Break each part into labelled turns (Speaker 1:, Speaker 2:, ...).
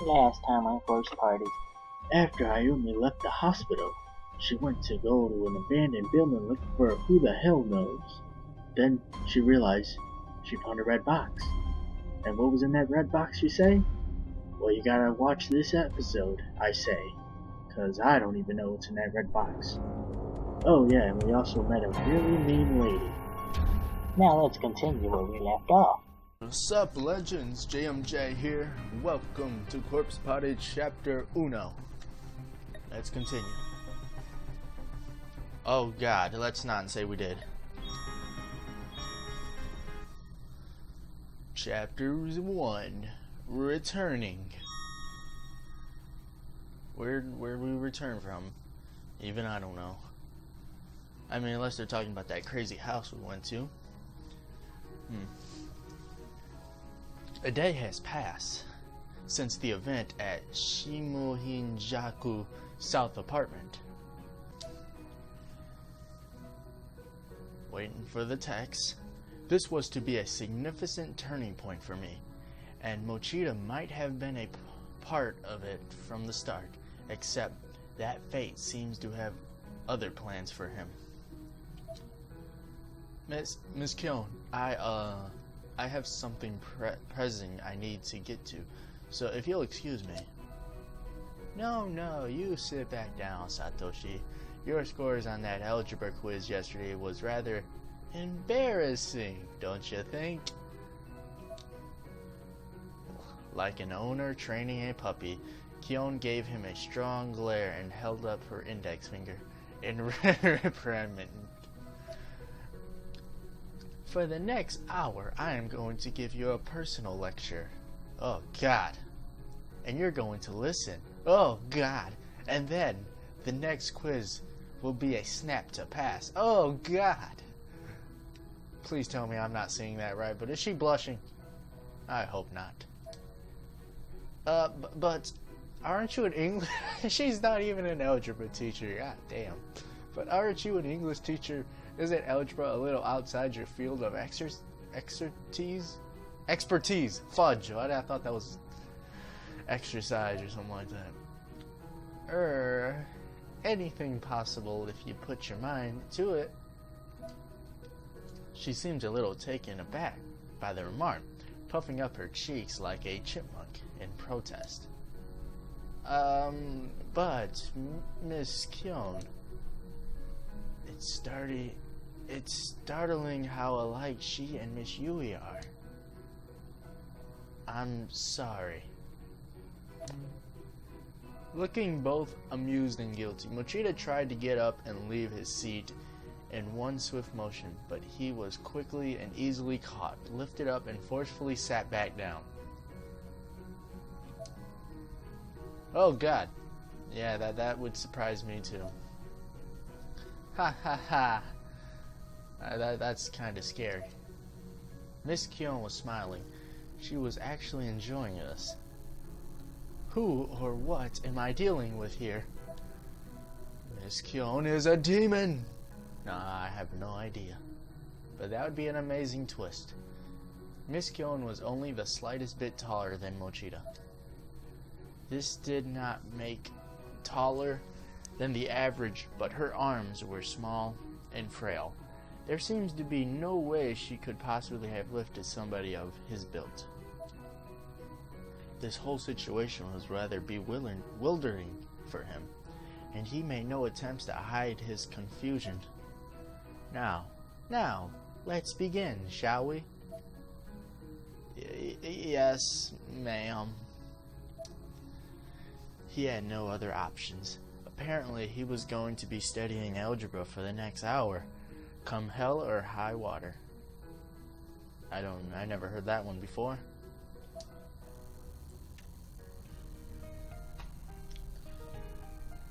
Speaker 1: Last time on Corpse Party.
Speaker 2: After Ayumi left the hospital, she went to go to an abandoned building looking for who the hell knows. Then she realized she found a red box. And what was in that red box, you say? Well, you gotta watch this episode, I say. 'Cause I don't even know what's in that red box. Oh yeah, and we also met a really mean lady.
Speaker 1: Now let's continue where we left off.
Speaker 3: What's up, Legendz? GMJ here. Welcome to Corpse Party Chapter Uno. Let's continue. Oh god, let's not say we did. Chapter 1. Returning. Where'd we return from? Even I don't know. I mean, unless they're talking about that crazy house we went to. A day has passed since the event at Shimohinjaku South Apartment. Waiting for the text. This was to be a significant turning point for me, and Mochida might have been a part of it from the start, except that fate seems to have other plans for him. Miss Kyon, I have something pressing I need to get to, so if you'll excuse me. No, you sit back down, Satoshi. Your scores on that algebra quiz yesterday was rather embarrassing, don't you think? Like an owner training a puppy, Kyon gave him a strong glare and held up her index finger in reprimand. For the next hour, I am going to give you a personal lecture. Oh, God. And you're going to listen. Oh, God. And then, the next quiz will be a snap to pass. Oh, God. Please tell me I'm not saying that right, but is she blushing? I hope not. But aren't you an English... She's not even an algebra teacher. God damn. But aren't you an English teacher? Isn't algebra a little outside your field of expertise? Expertise. Fudge. I thought that was exercise or something like that. Anything possible if you put your mind to it. She seemed a little taken aback by the remark, puffing up her cheeks like a chipmunk in protest. But, Miss Kyon, it's startling how alike she and Miss Yui are. I'm sorry. Looking both amused and guilty, Mochida tried to get up and leave his seat in one swift motion, but he was quickly and easily caught, lifted up, and forcefully sat back down. Oh God. Yeah, that would surprise me too. Ha ha ha. That's kind of scary. Miss Kyon was smiling. She was actually enjoying this. Who or what am I dealing with here? Miss Kyon is a demon! Nah, I have no idea. But that would be an amazing twist. Miss Kyon was only the slightest bit taller than Mochida. This did not make taller than the average, but her arms were small and frail. There seems to be no way she could possibly have lifted somebody of his build. This whole situation was rather bewildering for him, and he made no attempts to hide his confusion. Now, let's begin, shall we? Yes, ma'am. He had no other options. Apparently, he was going to be studying algebra for the next hour, come hell or high water. I never heard that one before.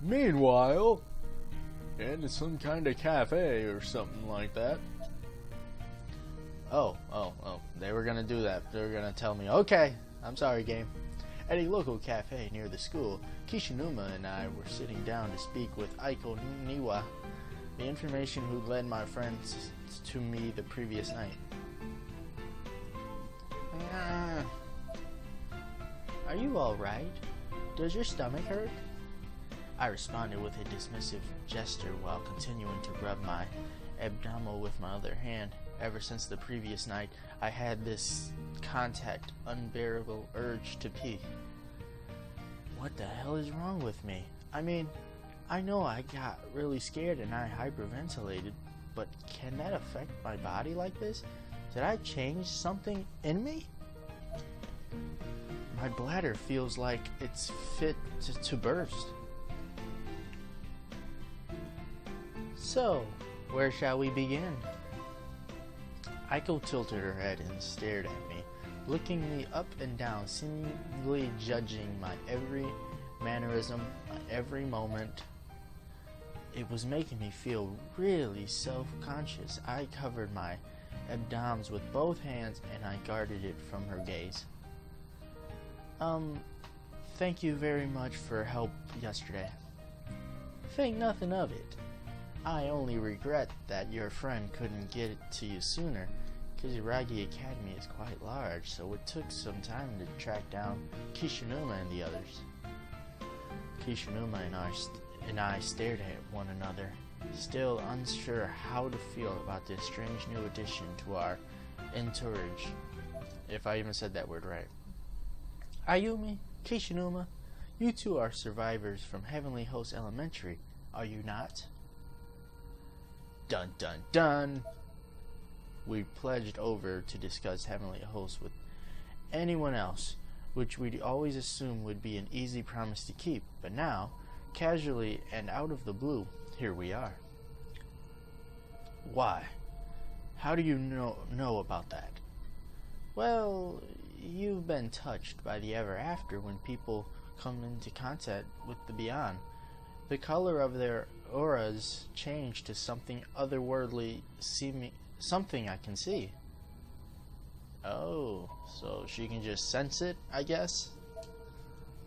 Speaker 3: Meanwhile, in some kind of cafe or something like that. Oh, they were gonna do that. They were gonna tell me, okay, I'm sorry, game. At a local cafe near the school, Kishinuma and I were sitting down to speak with Aiko Niwa, the information who led my friends to me the previous night. Are you alright? Does your stomach hurt? I responded with a dismissive gesture while continuing to rub my abdominal with my other hand. Ever since the previous night, I had this unbearable urge to pee. What the hell is wrong with me? I mean, I know I got really scared and I hyperventilated, but can that affect my body like this? Did I change something in me? My bladder feels like it's fit to burst. So, where shall we begin? Aiko tilted her head and stared at me, looking me up and down, seemingly judging my every mannerism, my every moment. It was making me feel really self-conscious. I covered my abdomens with both hands and I guarded it from her gaze. Thank you very much for help yesterday. Think nothing of it. I only regret that your friend couldn't get it to you sooner. Kizuragi Academy is quite large, so it took some time to track down Kishinuma and the others. Kishinuma and I stared at one another, still unsure how to feel about this strange new addition to our entourage, if I even said that word right. Ayumi, Kishinuma, you two are survivors from Heavenly Host Elementary, are you not? Dun dun dun! We pledged over to discuss Heavenly Host with anyone else, which we'd always assume would be an easy promise to keep, but now, casually and out of the blue, here we are. Why? How do you know about that? Well, you've been touched by the ever after when people come into contact with the beyond. The color of their auras change to something otherworldly, something I can see. Oh, so she can just sense it, I guess?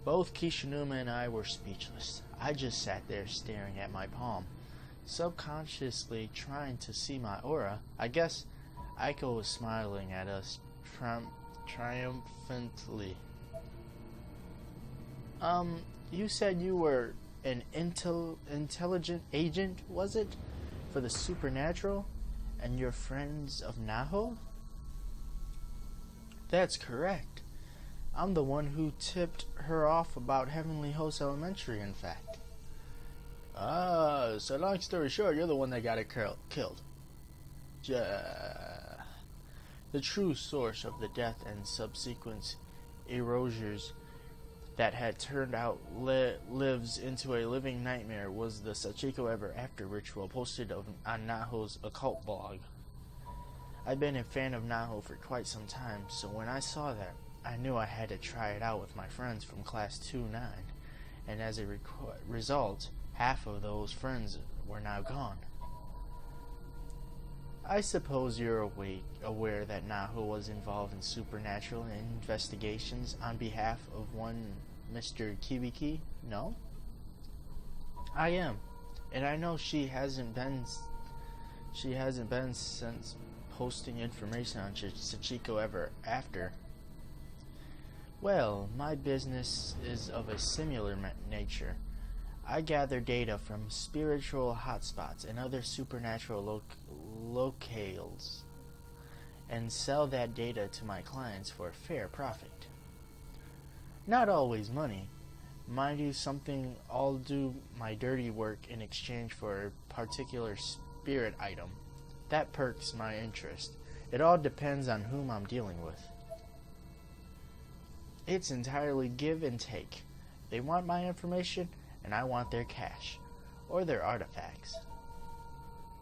Speaker 3: Both Kishinuma and I were speechless. I just sat there staring at my palm, subconsciously trying to see my aura. I guess Aiko was smiling at us triumphantly. You said you were an intelligent agent, was it? For the supernatural? And you're friends of Naho? That's correct. I'm the one who tipped her off about Heavenly Host Elementary, in fact. So long story short, you're the one that got it killed. The true source of the death and subsequent erasures that had turned out lives into a living nightmare was the Sachiko Ever After ritual posted on Naho's occult blog. I've been a fan of Naho for quite some time, so when I saw that, I knew I had to try it out with my friends from Class 2-9, and as a result, half of those friends were now gone. I suppose you're aware that Naho was involved in supernatural investigations on behalf of one Mr. Kibiki, no? I am, and I know she hasn't been since posting information on Sachiko Ever After. Well, my business is of a similar nature. I gather data from spiritual hotspots and other supernatural locales and sell that data to my clients for a fair profit. Not always money. Mind you, I'll do my dirty work in exchange for a particular spirit item. That perks my interest. It all depends on whom I'm dealing with. It's entirely give and take. They want my information, and I want their cash, or their artifacts.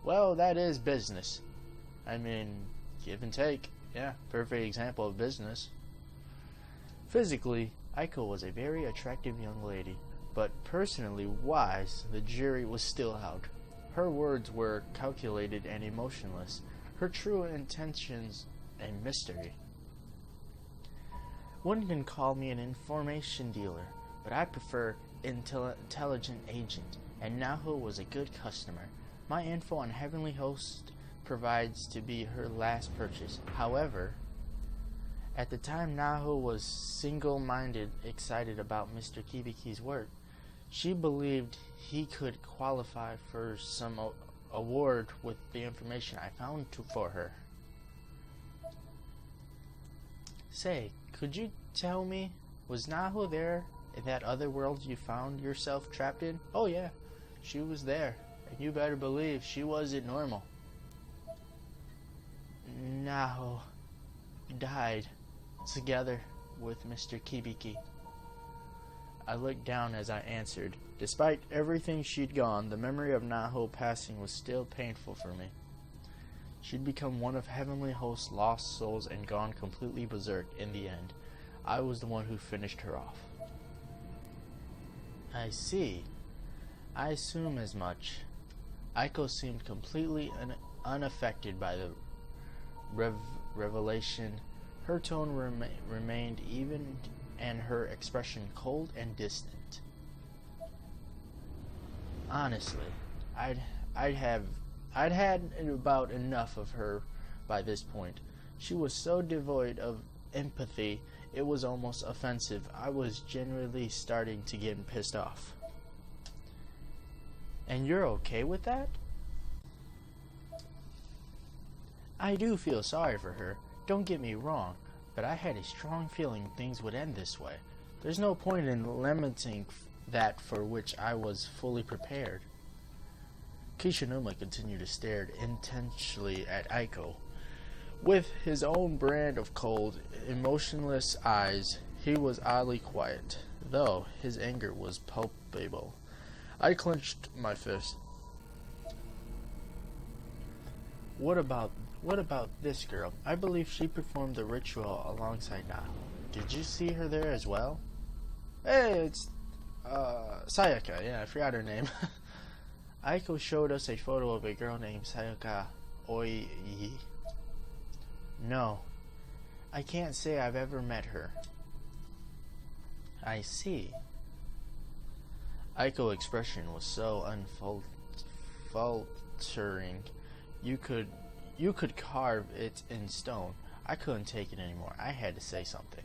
Speaker 3: Well, that is business. I mean, give and take. Yeah, perfect example of business. Physically, Aiko was a very attractive young lady, but personally wise, the jury was still out. Her words were calculated and emotionless, her true intentions a mystery. One can call me an information dealer, but I prefer intelligent agent, and Naho was a good customer. My info on Heavenly Host provides to be her last purchase. However, At the time, Naho was single-minded excited about Mr. Kibiki's work. She believed he could qualify for some award with the information I found for her. Say, could you tell me, was Naho there in that other world you found yourself trapped in? Oh yeah, she was there, and you better believe she wasn't normal. Naho died together with Mr. Kibiki. I looked down as I answered. Despite everything she'd gone, the memory of Naho passing was still painful for me. She'd become one of Heavenly Host's lost souls and gone completely berserk in the end. I was the one who finished her off. I see. I assume as much. Aiko seemed completely unaffected by the revelation. Her tone remained even and her expression cold and distant. Honestly, I'd had about enough of her by this point. She was so devoid of empathy, it was almost offensive. I was genuinely starting to get pissed off. And you're okay with that? I do feel sorry for her, don't get me wrong, but I had a strong feeling things would end this way. There's no point in lamenting that for which I was fully prepared. Kishinuma continued to stare intensely at Aiko. With his own brand of cold, emotionless eyes, he was oddly quiet, though his anger was palpable. I clenched my fist. What about this girl? I believe she performed the ritual alongside Naho. Did you see her there as well? Hey, it's Sayaka. Yeah, I forgot her name. Aiko showed us a photo of a girl named Sayaka Oii. No, I can't say I've ever met her. I see. Aiko's expression was so faltering. You could carve it in stone. I couldn't take it anymore. I had to say something.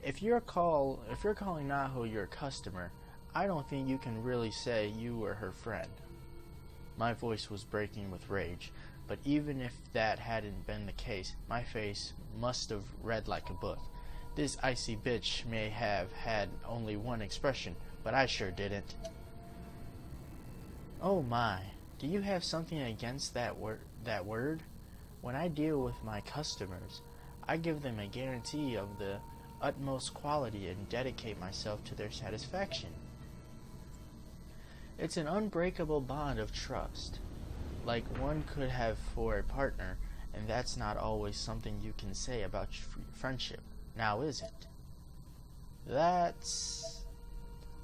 Speaker 3: If you're calling Naho your customer, I don't think you can really say you were her friend. My voice was breaking with rage, but even if that hadn't been the case, my face must have read like a book. This icy bitch may have had only one expression, but I sure didn't. Oh my, do you have something against that word? When I deal with my customers, I give them a guarantee of the utmost quality and dedicate myself to their satisfaction. It's an unbreakable bond of trust, like one could have for a partner, and that's not always something you can say about friendship, now is it?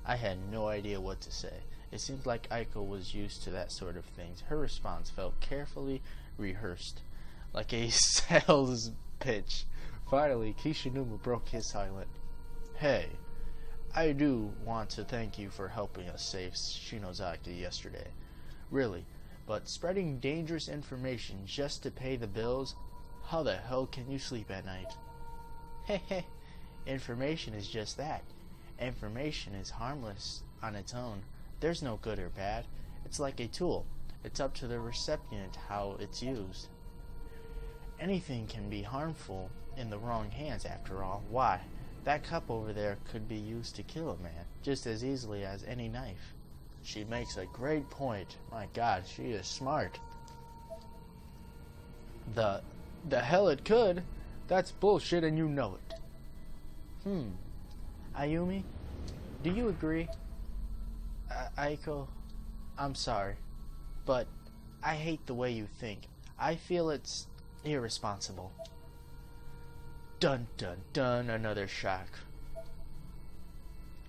Speaker 3: I had no idea what to say. It seemed like Aiko was used to that sort of thing. Her response felt carefully rehearsed, like a sales pitch. Finally, Kishinuma broke his silence. Hey, I do want to thank you for helping us save Shinozaki yesterday. Really, but spreading dangerous information just to pay the bills? How the hell can you sleep at night? Heh, information is just that. Information is harmless on its own. There's no good or bad. It's like a tool. It's up to the recipient how it's used. Anything can be harmful in the wrong hands, after all. Why? That cup over there could be used to kill a man just as easily as any knife. She makes a great point. My God, she is smart. The hell it could. That's bullshit and you know it. Ayumi, do you agree? Aiko, I'm sorry, but I hate the way you think. I feel it's irresponsible. Dun dun dun, another shock.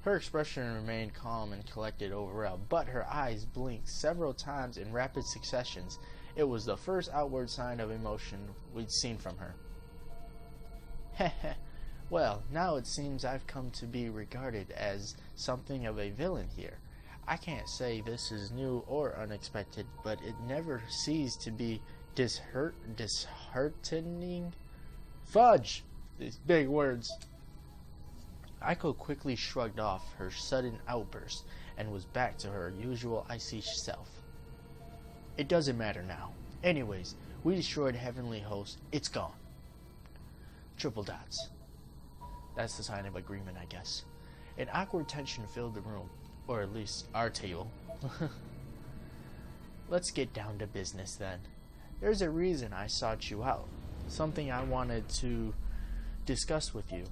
Speaker 3: Her expression remained calm and collected overall, but her eyes blinked several times in rapid successions. It was the first outward sign of emotion we'd seen from her. Heh. Well, now it seems I've come to be regarded as something of a villain here. I can't say this is new or unexpected, but it never ceased to be disheartening. Fudge! These big words. Aiko quickly shrugged off her sudden outburst and was back to her usual icy self. It doesn't matter now. Anyways, we destroyed Heavenly Host. It's gone. Triple dots. That's the sign of agreement, I guess. An awkward tension filled the room, or at least our table. Let's get down to business then. There's a reason I sought you out. Something I wanted to discuss with you.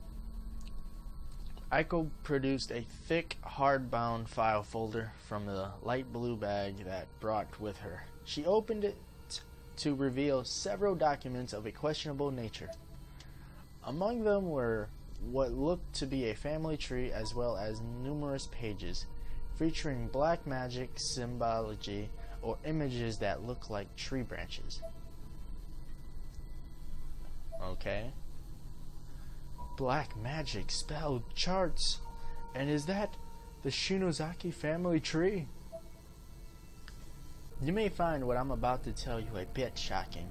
Speaker 3: Aiko produced a thick, hardbound file folder from the light blue bag that brought with her. She opened it to reveal several documents of a questionable nature. Among them were what looked to be a family tree, as well as numerous pages featuring black magic symbology or images that look like tree branches. Okay. Black magic spell charts. And is that the Shinozaki family tree? You may find what I'm about to tell you a bit shocking.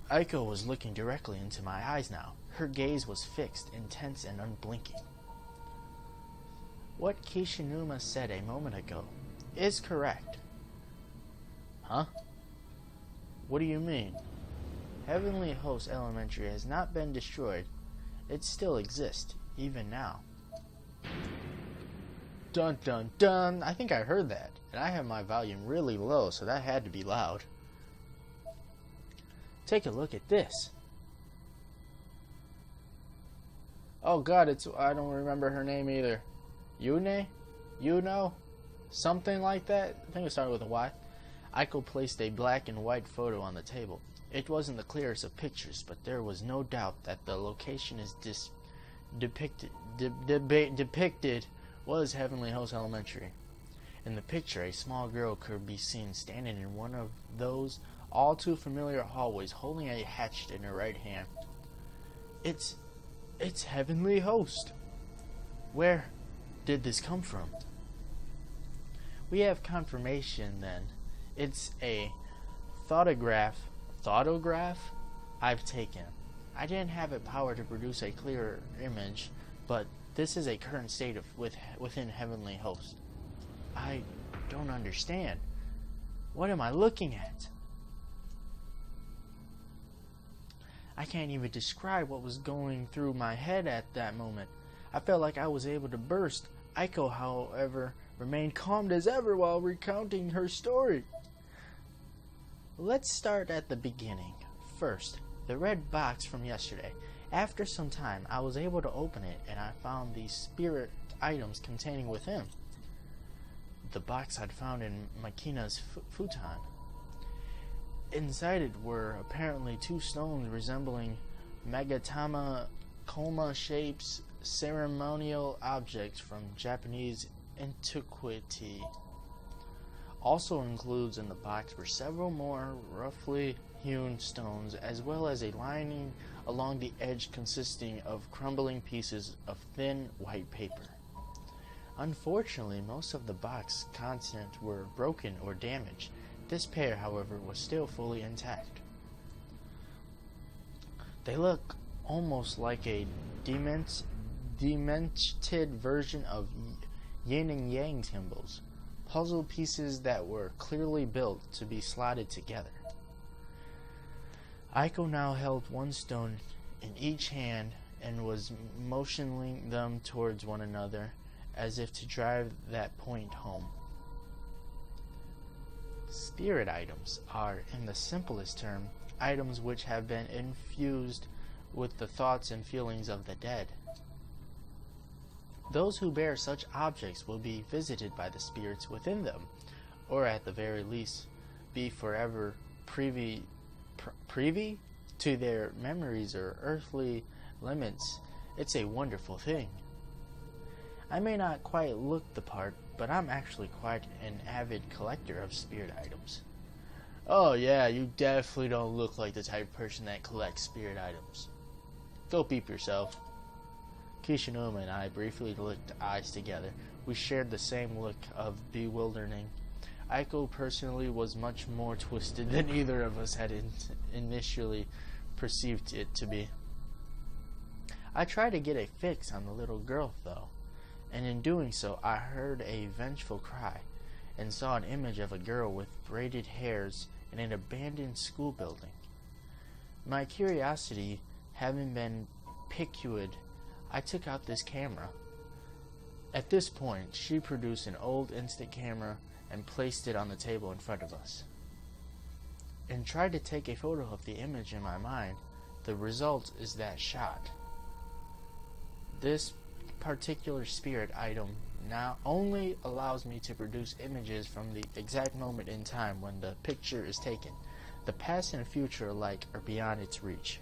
Speaker 3: Aiko was looking directly into my eyes now. Her gaze was fixed, intense, and unblinking. What Kishinuma said a moment ago is correct. Huh? What do you mean? Heavenly Host Elementary has not been destroyed. It still exists, even now. Dun dun dun! I think I heard that. And I have my volume really low, so that had to be loud. Take a look at this. Oh god, I don't remember her name either. Yune? Yuno? Something like that? I think it started with a Y. Aiko placed a black and white photo on the table. It wasn't the clearest of pictures, but there was no doubt that the location is depicted was Heavenly Host Elementary. In the picture, a small girl could be seen standing in one of those all too familiar hallways, holding a hatchet in her right hand. It's Heavenly Host. Where did this come from? We have confirmation then. It's a thoughtograph I've taken. I didn't have the power to produce a clearer image, but this is a current state within Heavenly Host. I don't understand. What am I looking at? I can't even describe what was going through my head at that moment. I felt like I was able to burst. Aiko, however, remained calm as ever while recounting her story. Let's start at the beginning. First, the red box from yesterday. After some time, I was able to open it, and I found these spirit items containing within. The box I'd found in Makina's futon. Inside it were apparently two stones resembling Magatama Koma shapes, ceremonial objects from Japanese antiquity. Also includes in the box were several more roughly hewn stones, as well as a lining along the edge consisting of crumbling pieces of thin white paper. Unfortunately, most of the box contents were broken or damaged. This pair, however, was still fully intact. They look almost like a demented version of yin and yang symbols, puzzle pieces that were clearly built to be slotted together. Aiko now held one stone in each hand and was motioning them towards one another as if to drive that point home. Spirit items are, in the simplest term, items which have been infused with the thoughts and feelings of the dead. Those who bear such objects will be visited by the spirits within them, or at the very least, be forever privy to their memories or earthly limits. It's a wonderful thing. I may not quite look the part, but I'm actually quite an avid collector of spirit items. Oh yeah, you definitely don't look like the type of person that collects spirit items. Go beep yourself. Kishinuma and I briefly looked eyes together. We shared the same look of bewildering. Aiko personally was much more twisted than either of us had initially perceived it to be. I tried to get a fix on the little girl, though, and in doing so I heard a vengeful cry and saw an image of a girl with braided hairs in an abandoned school building. My curiosity having been piqued, I took out this camera. At this point, she produced an old instant camera and placed it on the table in front of us, and tried to take a photo of the image in my mind. The result is that shot. This particular spirit item now only allows me to produce images from the exact moment in time when the picture is taken. The past and future alike are beyond its reach.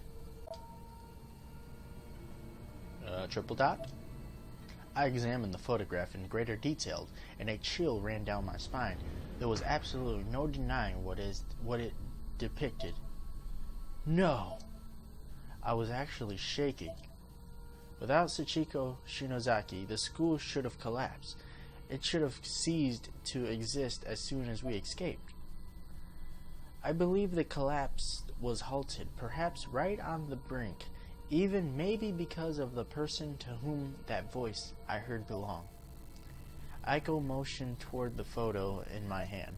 Speaker 3: Triple dot? I examined the photograph in greater detail, and a chill ran down my spine. There was absolutely no denying what it depicted. No! I was actually shaking. Without Sachiko Shinozaki, the school should have collapsed. It should have ceased to exist as soon as we escaped. I believe the collapse was halted, perhaps right on the brink, even maybe because of the person to whom that voice I heard belonged. Aiko motioned toward the photo in my hand.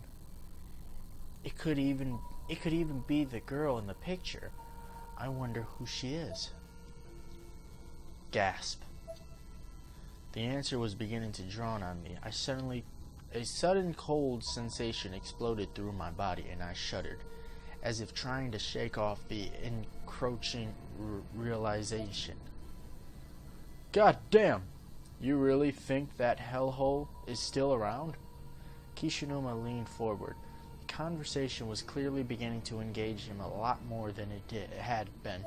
Speaker 3: It could even be the girl in the picture. I wonder who she is. Gasp. The answer was beginning to dawn on me. A sudden cold sensation exploded through my body, and I shuddered, as if trying to shake off the encroaching realization. God damn! You really think that hellhole is still around? Kishinuma leaned forward. The conversation was clearly beginning to engage him a lot more than it had been.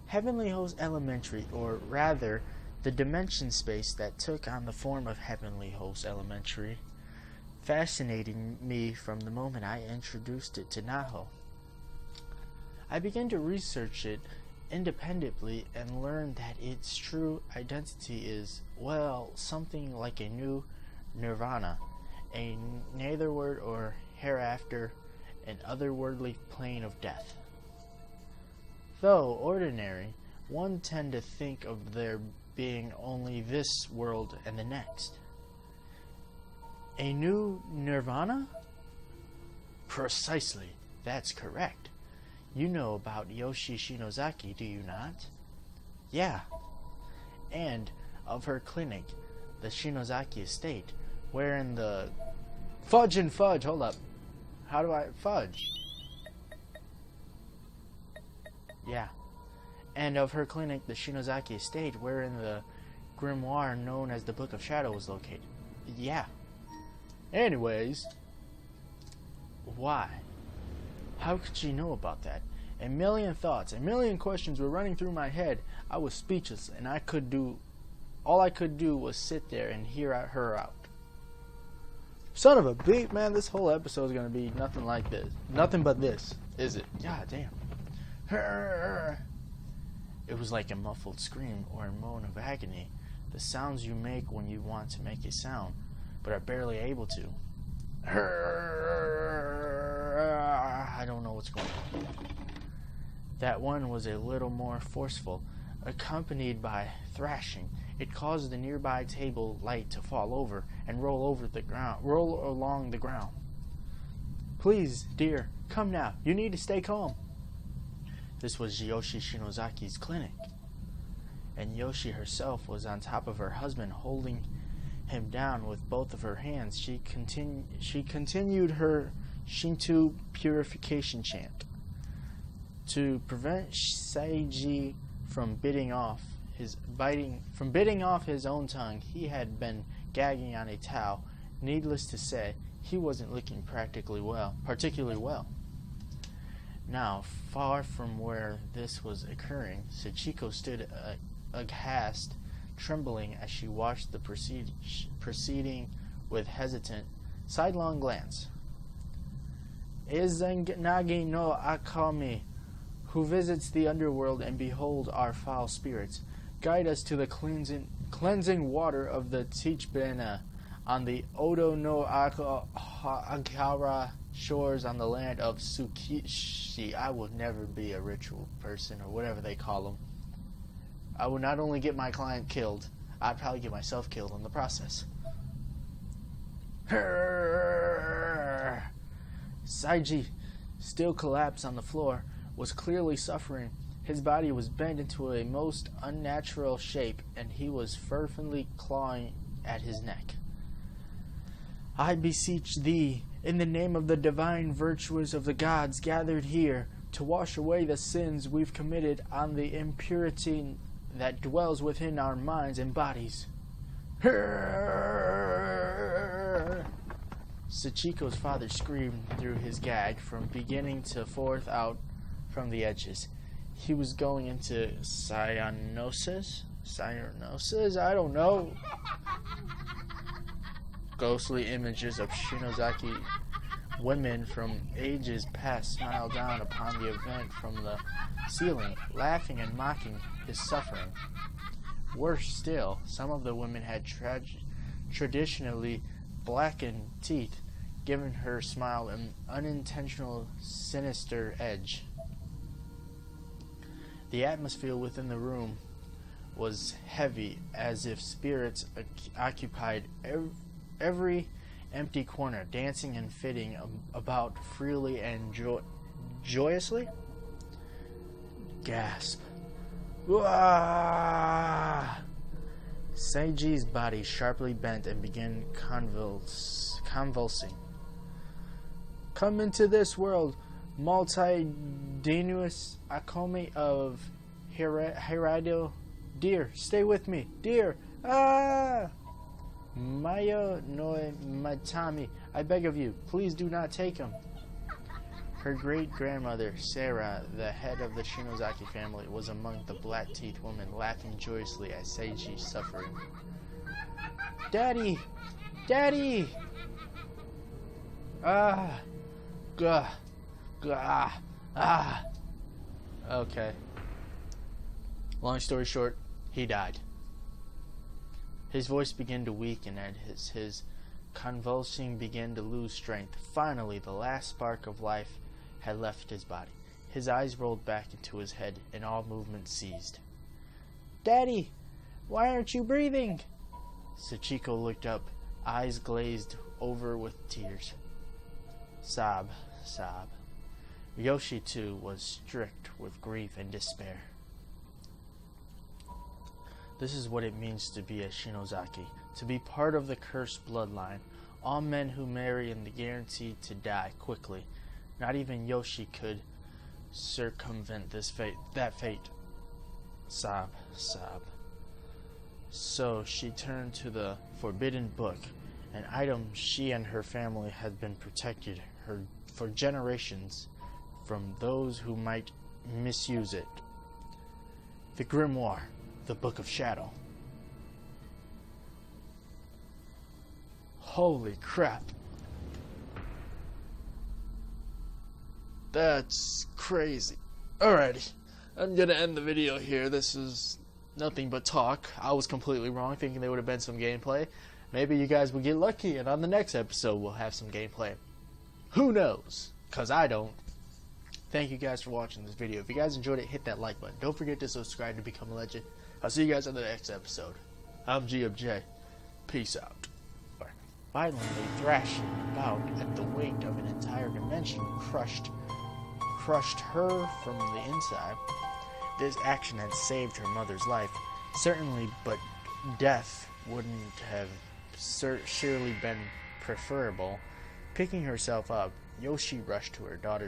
Speaker 3: Heavenly Host Elementary, or rather, the dimension space that took on the form of Heavenly Host Elementary, fascinated me from the moment I introduced it to Naho. I began to research it independently and learned that its true identity is, well, something like a new nirvana, a netherworld or hereafter, an otherworldly plane of death. Though ordinary, one tend to think of there being only this world and the next. A new nirvana? Precisely, that's correct. You know about Yoshi Shinozaki, do you not? Yeah. And of her clinic, the Shinozaki estate, wherein the... Fudge and fudge, hold up. How do I... Fudge. Yeah. And of her clinic, the Shinozaki estate, wherein the grimoire known as the Book of Shadow was located. Yeah. Anyways, why? How could she know about that? A million thoughts, a million questions were running through my head. I was speechless, and all I could do was sit there and hear her out. Son of a beat, man, this whole episode is going to be nothing like this. Nothing but this, is it? God damn. It was like a muffled scream or a moan of agony, the sounds you make when you want to make a sound, but are barely able to. I don't know what's going on. That one was a little more forceful, accompanied by thrashing. It caused the nearby table light to fall over and roll along the ground. Please, dear, come now. You need to stay calm. This was Yoshi Shinozaki's clinic, and Yoshi herself was on top of her husband, holding him down with both of her hands. She continued her Shinto purification chant. To prevent Seiji from biting off his own tongue, he had been gagging on a towel. Needless to say, he wasn't looking particularly well. Now, far from where this was occurring, Sachiko stood aghast, trembling as she watched the proceeding with hesitant, sidelong glance. Izanagi no Akami, who visits the underworld and behold our foul spirits, guide us to the cleansing water of the Teachbena. on the Odo no Agara shores on the land of Tsukishi. I will never be a ritual person, or whatever they call them. I will not only get my client killed, I'd probably get myself killed in the process. Saiji, still collapsed on the floor, was clearly suffering. His body was bent into a most unnatural shape, and he was fervently clawing at his neck. I beseech thee, in the name of the divine virtues of the gods gathered here, to wash away the sins we've committed on the impurity that dwells within our minds and bodies. Sachiko's father screamed through his gag from beginning to forth out from the edges. He was going into cyanosis? I don't know. Ghostly images of Shinozaki women from ages past smiled down upon the event from the ceiling, laughing and mocking his suffering. Worse still, some of the women had traditionally blackened teeth, giving her smile an unintentional, sinister edge. The atmosphere within the room was heavy, as if spirits occupied every empty corner, dancing and flitting about freely and joyously. Gasp. Wah! Seiji's body sharply bent and began convulsing. Come into this world, multi-dinuous Akome of Hiraido. Dear, stay with me. Dear, Mayo no Matami, I beg of you, please do not take him. Her great-grandmother, Sarah, the head of the Shinozaki family, was among the black-teeth women, laughing joyously at Seiji's suffering. Daddy! Daddy! Okay. Long story short, he died. His voice began to weaken and his convulsing began to lose strength. Finally, the last spark of life had left his body. His eyes rolled back into his head and all movement ceased. Daddy, why aren't you breathing? Sachiko looked up, eyes glazed over with tears. Sob, sob. Yoshi, too, was strict with grief and despair. This is what it means to be a Shinozaki, to be part of the cursed bloodline. All men who marry are guaranteed to die quickly. Not even Yoshi could circumvent that fate. Sob, sob. So she turned to the forbidden book, an item she and her family had been protected for generations from those who might misuse it. The Grimoire, the Book of Shadow. Holy crap. That's crazy. Alrighty, I'm gonna end the video here. This is nothing but talk. I was completely wrong, thinking there would have been some gameplay. Maybe you guys will get lucky, and on the next episode we'll have some gameplay. Who knows? Because I don't. Thank you guys for watching this video. If you guys enjoyed it, hit that like button. Don't forget to subscribe to become a legend. I'll see you guys in the next episode. I'm GMJ. Peace out. Violently thrashing about at the weight of an entire dimension crushed her from the inside. This action had saved her mother's life, certainly, but death wouldn't have surely been preferable. Picking herself up, Yoshi rushed to her daughter's